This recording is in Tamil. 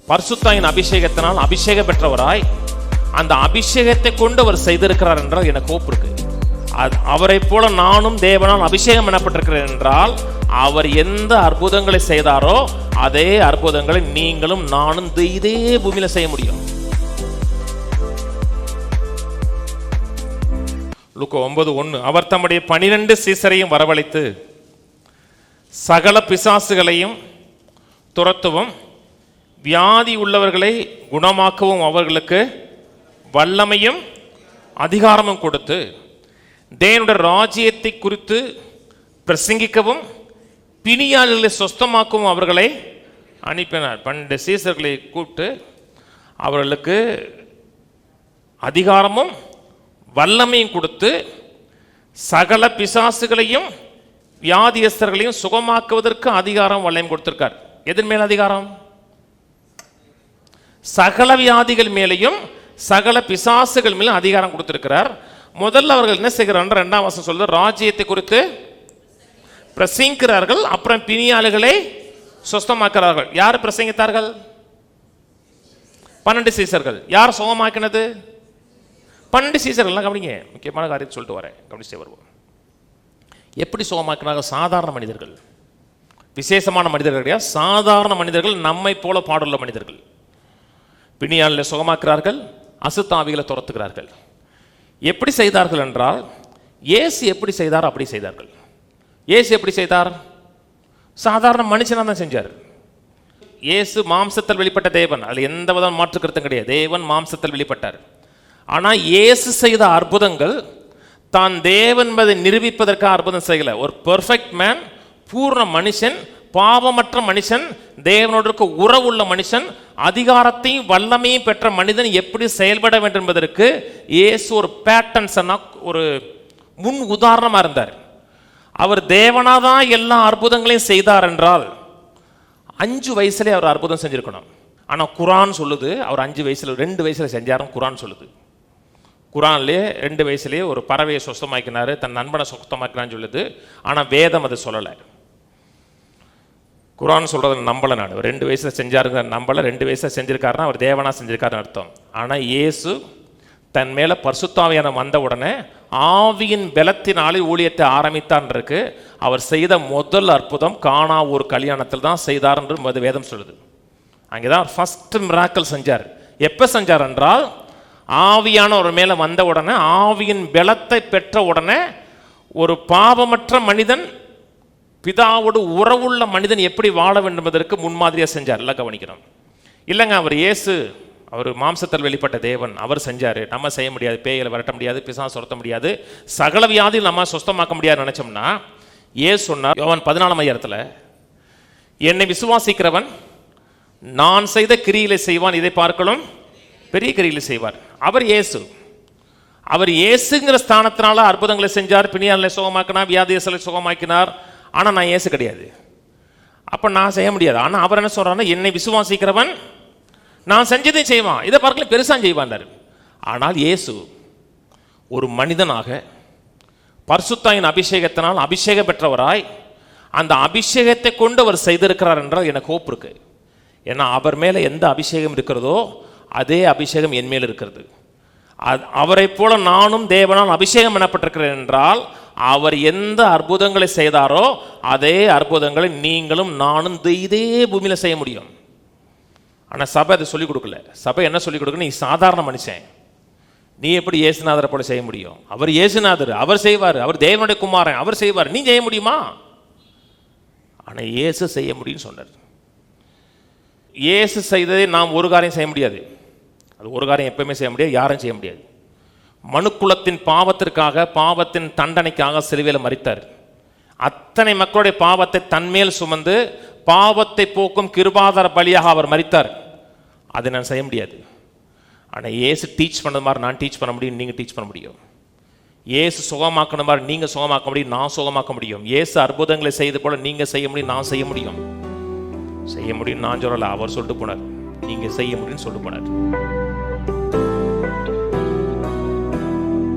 பரிசுத்தாவின் அபிஷேகத்தினால் அபிஷேகம் பெற்றவராய் அந்த அபிஷேகத்தை கொண்டு அவர் செய்திருக்கிறார் என்றால் எனக்கு ஹோப் இருக்கு. அவரை போல நானும் தேவனால் அபிஷேகம் எனப்பட்டிருக்கிறேன் என்றால் அவர் எந்த அற்புதங்களை செய்தாரோ அதே அற்புதங்களை நீங்களும் நானும் இதே பூமியில செய்ய முடியும். லூக்கா 9:1 அவர் தம்முடைய 12 சீசரையும் வரவழைத்து சகல பிசாசுகளையும் துரத்தவும் வியாதி உள்ளவர்களை குணமாக்கவும் அவர்களுக்கு வல்லமையும் அதிகாரமும் கொடுத்து தேவனுடைய ராஜ்யத்தை குறித்து பிரசங்கிக்கவும் பிணியாளர்களை சொஸ்தமாக்கவும் அவர்களை அனுப்பினார். 12 சீசர்களை கூப்பிட்டு அவர்களுக்கு அதிகாரமும் வல்லமையும் கொடுத்து சகல பிசாசுகளையும் வியாதியஸ்தர்களையும் சுகமாக்குவதற்கு அதிகாரம் வல்லமையும் கொடுத்திருக்கார். எதன் மேல் அதிகாரம்? சகல வியாதிகள் மேலையும் சகல பிசாசுகள் மேலும் அதிகாரம் கொடுத்திருக்கிறார். முதல்ல அவர்கள் என்ன செய்கிறார்? 2ஆம் வசனம் சொல்லுது, ராஜ்யத்தை குறித்து பிரசங்கிக்கிறார்கள், அப்புறம் பிணியாளிகளை சுஸ்தமாக்கிறார்கள். யார் பிரசங்கித்தார்கள்? 12 சீசர்கள். யார் சுகமாக்கினது? 12 சீசர்கள். கவனிங்க, முக்கியமான காரியத்தை சொல்லிட்டு வரேன், கவனிச்சே வருவோம். எப்படி சுகமாக்கினார்கள்? சாதாரண மனிதர்கள், விசேஷமான மனிதர்கள் கிடையாது. சாதாரண மனிதர்கள், நம்மை போல பாடுள்ள மனிதர்கள். பிணியாளிகளை சுகமாக்குறார்கள், அசுத்தாவிகளை துரத்துகிறார்கள். எப்படி செய்தார்கள் என்றால், இயேசு எப்படி செய்தார் அப்படி செய்தார்கள். இயேசு எப்படி செய்தார்? சாதாரண மனுஷனாக தான் செஞ்சார். இயேசு மாம்சத்தில் வெளிப்பட்ட தேவன், அதில் எந்த வித மாற்று கருத்தும் கிடையாது. தேவன் மாம்சத்தில் வெளிப்பட்டார். ஆனால் இயேசு செய்த அற்புதங்கள் தான் தேவன் என்பதை நிரூபிப்பதற்காக அற்புதம் செய்யல. ஒரு பெர்ஃபெக்ட் மேன், பூர்ண மனுஷன், பாவமற்ற மனுஷன், தேவனோடு உறவுள்ள மனுஷன், அதிகாரத்தையும் வல்லமையும் பெற்ற மனிதன் எப்படி செயல்பட வேண்டும் என்பதற்கு இயேசு ஒரு பேட்டர்ன், ஒரு முன் உதாரணமாக இருந்தார். அவர் தேவனாதான் எல்லா அற்புதங்களையும் செய்தார் என்றால் 5 வயசுலேயே அவர் அற்புதம் செஞ்சிருக்கணும். ஆனால் குரான் சொல்லுது அவர் 5 வயசுல 2 வயசுல செஞ்சாரும். குரான் சொல்லுது. குரான்லேயே 2 வயசுலேயே ஒரு பறவையை சுத்தமாக்கினார், தன் நண்பனை சுத்தமாக்கினான்னு சொல்லுது. ஆனால் வேதம் அதை சொல்லலை. குரான் சொல்கிறத நம்பலை. நான் 2 வயசுல செஞ்சாருங்க நம்பலை. 2 வயசுல செஞ்சிருக்காருன்னா அவர் தேவனா செஞ்சிருக்காருன்னு அர்த்தம். ஆனால் இயேசு தன் மேலே பரிசுத்தாவியான வந்த உடனே ஆவியின் பலத்தினாலே ஊழியத்தை ஆரம்பித்தான் இருக்கு. அவர் செய்த முதல் அற்புதம் கானா ஒரு கல்யாணத்தில் தான் செய்தார் என்று வேதம் சொல்லுது. அங்கே தான் ஃபர்ஸ்ட் மிராக்கிள் செஞ்சார். எப்போ செஞ்சார் என்றால், ஆவியான ஒரு மேலே வந்த உடனே, ஆவியின் பலத்தை பெற்ற உடனே, ஒரு பாவமற்ற மனிதன் பிதாவோடு உறவுள்ள மனிதன் எப்படி வாழ வேண்டும் என்பதற்கு முன்மாதிரியாக செஞ்சார். எல்லாம் கவனிக்கணும். இல்லைங்க, அவர் இயேசு, அவர் மாம்சத்தில் வெளிப்பட்ட தேவன், அவர் செஞ்சார், நம்ம செய்ய முடியாது. பேய்களை விரட்ட முடியாது, பிசாசு துரத்த முடியாது, சகல வியாதியில் நம்ம சுத்தமாக்க முடியாது நினைச்சோம்னா, இயேசு சொன்னார் யோவான் 14ஆம் அதிகாரத்தில், என்னை விசுவாசிக்கிறவன் நான் செய்த கிரியிலை செய்வான், இதை பார்க்கலும் பெரிய கிரியிலை செய்வார். அவர் இயேசு. அவர் இயேசுங்கிற ஸ்தானத்தினால அற்புதங்களை செஞ்சார், பிணியாளரை சுகமாக்கினார், வியாதியஸ்தரை சுகமாக்கினார். ஆனால் நான் இயேசு கிடையாது, அப்போ நான் செய்ய முடியாது. ஆனால் அவர் என்ன சொல்றாருன்னா, என்னை விசுவாசிக்கிறவன் நான் செஞ்சதையும் செய்வான், இதை பார்க்கல பெருசாக செய்வான். ஆனால் இயேசு ஒரு மனிதனாக பரிசுத்தாவின் அபிஷேகத்தினால் அபிஷேகம் பெற்றவராய் அந்த அபிஷேகத்தை கொண்டு அவர் செய்திருக்கிறார் என்றால் எனக்கு ஹோப் இருக்கு. ஏன்னா அவர் மேலே எந்த அபிஷேகம் இருக்கிறதோ அதே அபிஷேகம் என் மேல் இருக்கிறது. அவரை போல நானும் தேவனால் அபிஷேகம் எனப்பட்டிருக்கிறேன் என்றால் அவர் எந்த அற்புதங்களை செய்தாரோ அதே அற்புதங்களை நீங்களும் நானும் இதே பூமியில் செய்ய முடியும். ஆனால் சபை அதை சொல்லிக் கொடுக்கல. சபை என்ன சொல்லிக் கொடுக்கணும்? நீ சாதாரண மனுஷன், நீ எப்படி இயேசுநாதரை போல செய்ய முடியும்? அவர் இயேசுநாதர், அவர் செய்வார், அவர் தேவனுடைய குமாரன், அவர் செய்வார், நீ செய்ய முடியுமா? ஆனால் இயேசு செய்ய முடியும்னு சொன்னார். இயேசு செய்ததை நாம் ஒரு காரியம் செய்ய முடியாது. அது ஒரு காரியம் எப்பவுமே செய்ய முடியாது, யாரும் செய்ய முடியாது. மனுக்குலத்தின் பாவத்திற்காக, பாவத்தின் தண்டனைக்காக சிலுவையில் மரித்தார். அத்தனை மக்களுடைய பாவத்தை தன்மேல் சுமந்து பாவத்தை போக்கும் கிருபாதார பலியாக அவர் மரித்தார். அதை நான் செய்ய முடியாது. ஆனால் இயேசு டீச் பண்ணது மாதிரி நான் டீச் பண்ண முடியும், நீங்கள் டீச் பண்ண முடியும். இயேசு சுகமாக்கின மாதிரி நீங்கள் சுகமாக்க முடியும், நான் சுகமாக்க முடியும். இயேசு அற்புதங்களை செய்து போல நீங்கள் செய்ய முடியும், நான் செய்ய முடியும். செய்ய முடியும் நான் சொல்லலை, அவர் சொல்லிட்டு போனார். நீங்கள் செய்ய முடியும்னு சொல்லிட்டு போனார்.